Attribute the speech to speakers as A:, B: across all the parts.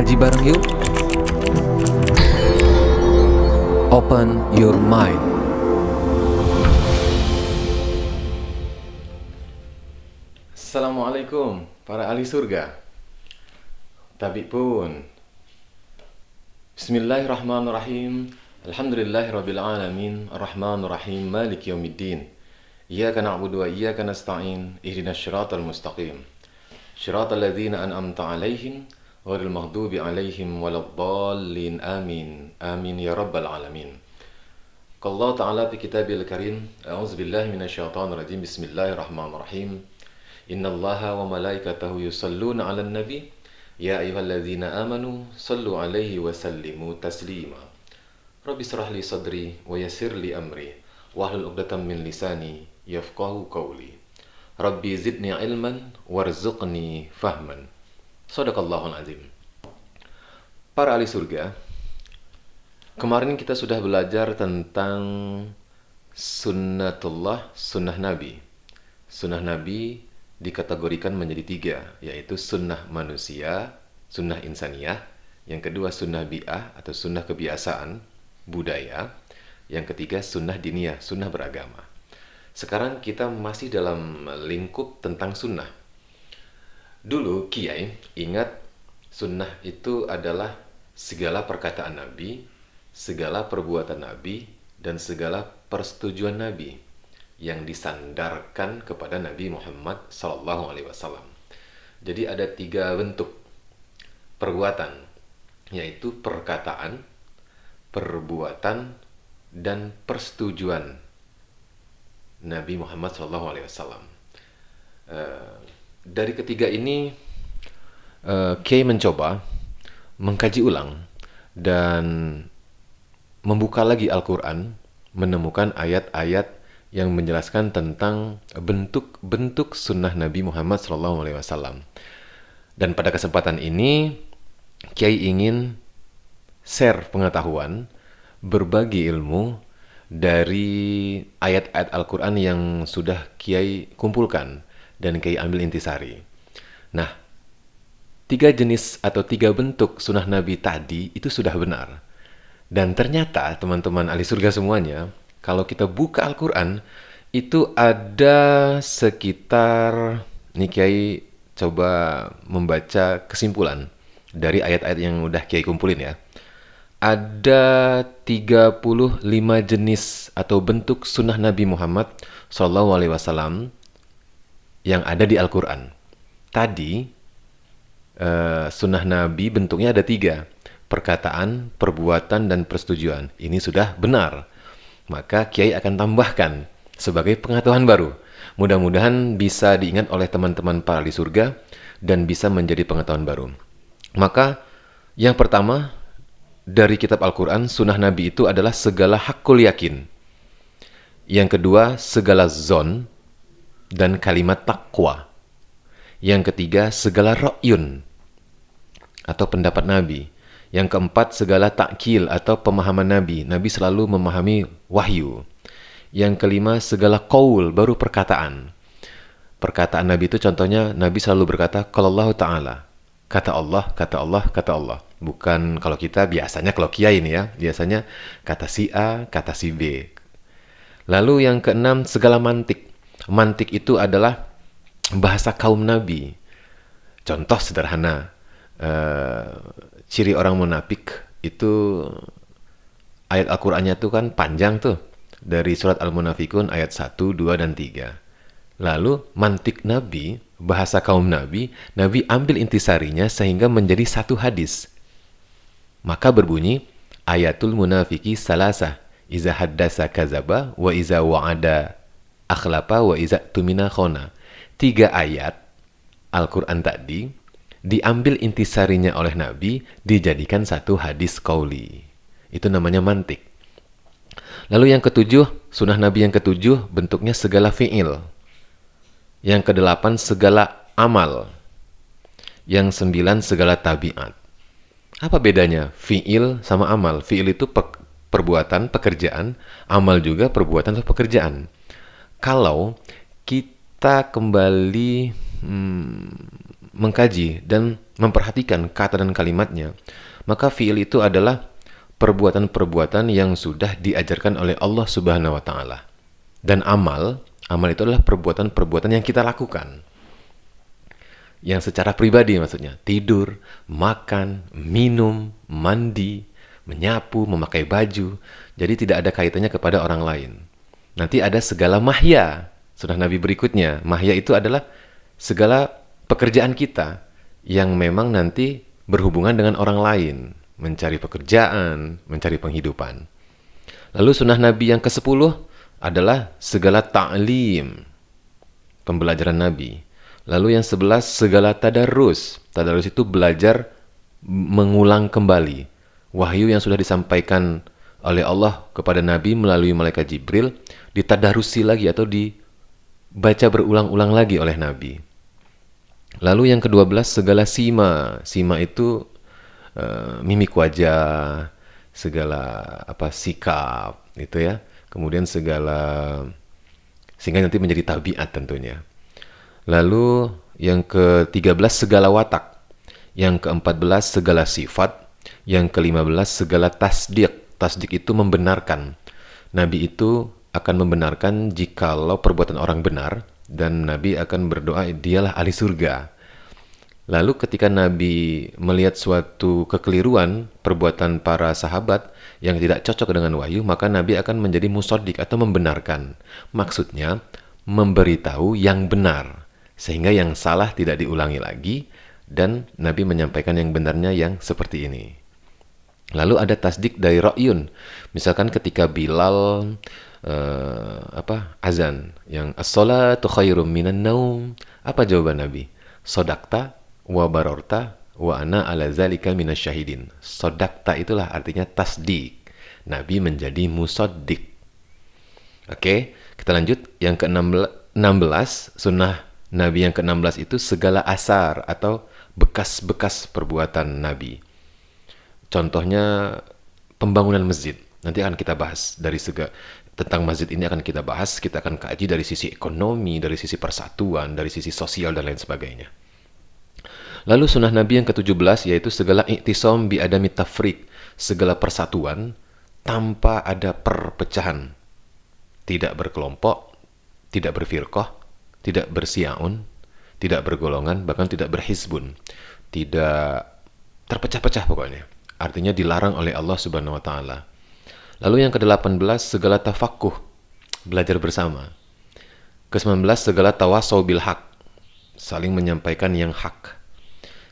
A: Ngaji bareng yuk. Open your mind.
B: Assalamualaikum para ahli surga. Tabi pun. Bismillahirrahmanirrahim. Alhamdulillahirabbil alamin. Arrahmanirrahim. Maliki yaumiddin. Iyyaka na'budu wa iyyaka nasta'in. Ihdinas siratal mustaqim. Shiratal ladzina an'amta 'alaihim ghairil maghdubi 'alaihim waladdallin. Amin. Amin ya rabbal alamin. Qala ta'ala fi kitabil karim. A'udzu billahi minasyaitonir rajim. Bismillahirrahmanirrahim. Innallaha wa malaikatahu yusalluna 'alan nabi ya ayyuhalladzina amanu sallu 'alaihi wa sallimu taslima. Rabbi shrah li sadri wa yassir li amri wahlul 'uqdatam min lisani yafqahu qawli. Rabbi zidni ilman warzuqni fahman. Shadaqallahul azim. Para ahli surga, kemarin kita sudah belajar tentang sunnatullah, sunnah Nabi. Sunnah Nabi dikategorikan menjadi tiga, yaitu sunnah manusia, sunnah insaniyah, yang kedua sunnah bi'ah atau sunnah kebiasaan, budaya, yang ketiga sunnah diniyah, sunnah beragama. Sekarang kita masih dalam lingkup tentang sunnah. Dulu Kiai ingat sunnah itu adalah segala perkataan Nabi, segala perbuatan Nabi, dan segala persetujuan Nabi yang disandarkan kepada Nabi Muhammad SAW. Jadi ada tiga bentuk perbuatan, yaitu perkataan, perbuatan, dan persetujuan Nabi Muhammad SAW. Dari ketiga ini, Kiai mencoba mengkaji ulang dan membuka lagi Al-Quran, menemukan ayat-ayat yang menjelaskan tentang bentuk-bentuk sunnah Nabi Muhammad SAW. Dan pada kesempatan ini, Kiai ingin share pengetahuan, berbagi ilmu dari ayat-ayat Al-Quran yang sudah Kiai kumpulkan dan Kiai ambil intisari. Nah, tiga jenis atau tiga bentuk sunnah Nabi tadi itu sudah benar. Dan ternyata teman-teman ahli surga semuanya, kalau kita buka Al-Quran, itu ada sekitar, nih Kiai coba membaca kesimpulan dari ayat-ayat yang udah Kiai kumpulin ya. Ada 35 jenis atau bentuk sunnah Nabi Muhammad SAW yang ada di Al-Quran. Tadi, sunnah Nabi bentuknya ada tiga. Perkataan, perbuatan, dan persetujuan. Ini sudah benar. Maka Kiai akan tambahkan sebagai pengetahuan baru. Mudah-mudahan bisa diingat oleh teman-teman para ahli surga dan bisa menjadi pengetahuan baru. Maka yang pertama dari kitab Al-Quran, sunnah Nabi itu adalah segala hakul yakin. Yang kedua, segala zon dan kalimat taqwa. Yang ketiga, segala ra'yun atau pendapat Nabi. Yang keempat, segala takkil atau pemahaman Nabi. Nabi selalu memahami wahyu. Yang kelima, segala qaul, baru perkataan. Perkataan Nabi itu contohnya, Nabi selalu berkata, qalallahu ta'ala. Kata Allah, kata Allah, kata Allah. Bukan kalau kita biasanya, kalau Kiai ini ya, biasanya kata si A, kata si B. Lalu yang keenam, segala mantik. Mantik itu adalah bahasa kaum Nabi. Contoh sederhana, ciri orang munafik itu ayat Al-Qur'annya tuh kan panjang tuh. Dari surat Al-Munafikun ayat 1, 2, dan 3. Lalu mantik Nabi, bahasa kaum Nabi, Nabi ambil intisarinya sehingga menjadi satu hadis. Maka berbunyi, ayatul munafiki salasah, iza haddasa kazaba, wa iza wa'ada akhlapa, wa iza tumina khona. 3 ayat Al-Quran tadi diambil intisarinya oleh Nabi, dijadikan satu hadis qauli. Itu namanya mantik. Lalu yang ketujuh, sunnah Nabi yang ketujuh, bentuknya segala fi'il. Yang kedelapan, segala amal. Yang 9, segala tabiat. Apa bedanya fi'il sama amal? Fi'il itu perbuatan, pekerjaan. Amal juga perbuatan atau pekerjaan. Kalau kita kembali mengkaji dan memperhatikan kata dan kalimatnya, maka fi'il itu adalah perbuatan-perbuatan yang sudah diajarkan oleh Allah Subhanahu wa taala. Dan amal itu adalah perbuatan-perbuatan yang kita lakukan. Yang secara pribadi maksudnya, tidur, makan, minum, mandi, menyapu, memakai baju. Jadi tidak ada kaitannya kepada orang lain. Nanti ada segala mahya. Sunnah Nabi berikutnya, mahya itu adalah segala pekerjaan kita yang memang nanti berhubungan dengan orang lain, mencari pekerjaan, mencari penghidupan. Lalu sunnah Nabi yang ke-10 adalah segala ta'lim, pembelajaran Nabi. Lalu yang 11 segala tadarus. Tadarus itu belajar mengulang kembali wahyu yang sudah disampaikan oleh Allah kepada Nabi melalui malaikat Jibril, ditadarusi lagi atau dibaca berulang-ulang lagi oleh Nabi. Lalu yang ke-12 segala sima. Sima itu mimik wajah, segala sikap itu ya. Kemudian sehingga nanti menjadi tabiat tentunya. Lalu yang ke-13 segala watak. Yang ke-14 segala sifat. Yang ke-15 segala tasdik. Tasdik itu membenarkan. Nabi itu akan membenarkan jikalau perbuatan orang benar, dan Nabi akan berdoa dialah ahli surga. Lalu ketika Nabi melihat suatu kekeliruan perbuatan para sahabat yang tidak cocok dengan wahyu, maka Nabi akan menjadi musaddiq atau membenarkan. Maksudnya memberitahu yang benar, sehingga yang salah tidak diulangi lagi, dan Nabi menyampaikan yang benarnya yang seperti ini. Lalu ada tasdik dari ra'yun. Misalkan ketika Bilal azan yang as-salatu khairum minan naum, apa jawaban Nabi? Sodakta wa barorta wa ana ala zalika minasyahidin. Sodakta itulah artinya tasdik. Nabi menjadi musaddiq. Oke, kita lanjut. Yang ke-16, sunnah Nabi yang ke-16 itu segala asar atau bekas-bekas perbuatan Nabi. Contohnya pembangunan masjid. Nanti akan kita bahas tentang masjid ini akan kita bahas. Kita akan kaji dari sisi ekonomi, dari sisi persatuan, dari sisi sosial dan lain sebagainya. Lalu sunnah Nabi yang ke-17 yaitu segala i'tisam bi adami tafriq, segala persatuan tanpa ada perpecahan. Tidak berkelompok, tidak berfirqah, tidak bersiaun, tidak bergolongan, bahkan tidak berhizbun. Tidak terpecah-pecah pokoknya. Artinya dilarang oleh Allah Subhanahu wa taala. Lalu yang ke-18 segala tafaqquh, belajar bersama. Ke-19 segala tawasau bil haq, saling menyampaikan yang hak.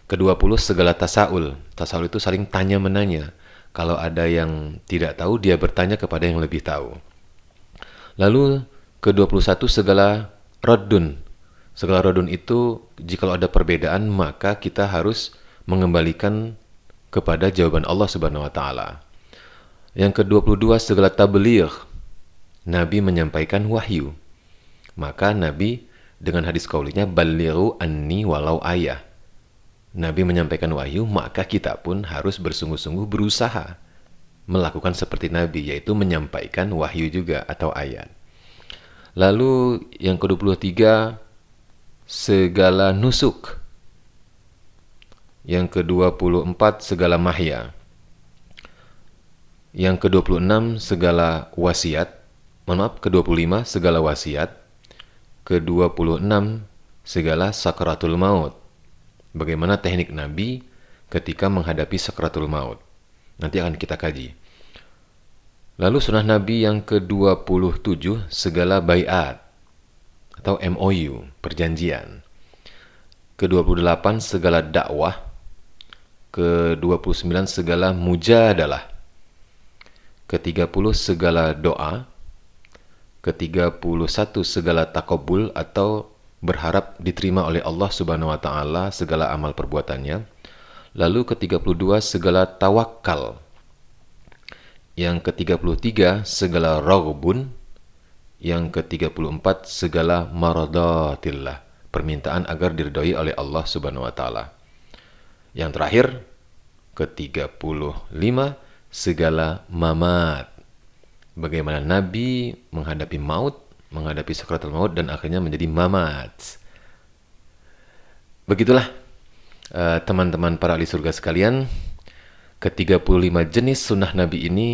B: Ke-20 segala tasaul. Tasaul itu saling tanya-menanya. Kalau ada yang tidak tahu, dia bertanya kepada yang lebih tahu. Lalu ke-21 segala raddun. Segala raddun itu jika ada perbedaan, maka kita harus mengembalikan kepada jawaban Allah Subhanahu wa taala. Yang ke-22 segala tabligh. Nabi menyampaikan wahyu. Maka Nabi dengan hadis qaulinya balighu anni walau ayah. Nabi menyampaikan wahyu, maka kita pun harus bersungguh-sungguh berusaha melakukan seperti Nabi, yaitu menyampaikan wahyu juga atau ayat. Lalu yang ke-23 segala nusuk. Yang ke-24 segala mahya. Yang ke-26 segala wasiat. Ke-25 segala wasiat. Ke-26 segala sakratul maut. Bagaimana teknik Nabi ketika menghadapi sakratul maut. Nanti akan kita kaji. Lalu sunnah Nabi yang ke-27 segala baiat atau MOU, perjanjian. Ke-28 segala dakwah. Ke-29 segala mujadalah. Ke-30 segala doa. Ke-31 segala takobul atau berharap diterima oleh Allah Subhanahu wa taala segala amal perbuatannya. Lalu ke-32 segala tawakal. Yang ke-33 segala raghbun. Yang ke-34 segala maradatillah, permintaan agar diridhoi oleh Allah Subhanahu wa taala. Yang terakhir ke-35 segala mamat. Bagaimana Nabi menghadapi maut, menghadapi sakratul maut dan akhirnya menjadi mamat. Begitulah teman-teman para ahli surga sekalian, ke-35 jenis sunnah Nabi ini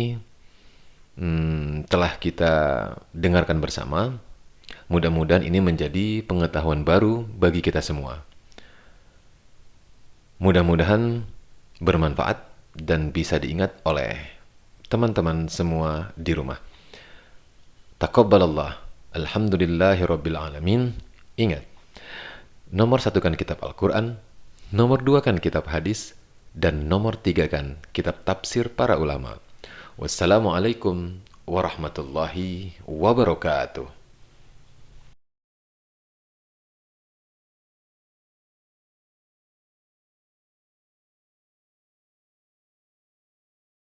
B: telah kita dengarkan bersama. Mudah-mudahan ini menjadi pengetahuan baru bagi kita semua. Mudah-mudahan bermanfaat dan bisa diingat oleh teman-teman semua di rumah. Taqabbalallah. Alhamdulillahirabbil alamin. Ingat, nomor 1 kan kitab Al-Quran, nomor 2 kan kitab hadis, dan nomor 3 kan kitab tafsir para ulama. Wassalamualaikum warahmatullahi wabarakatuh.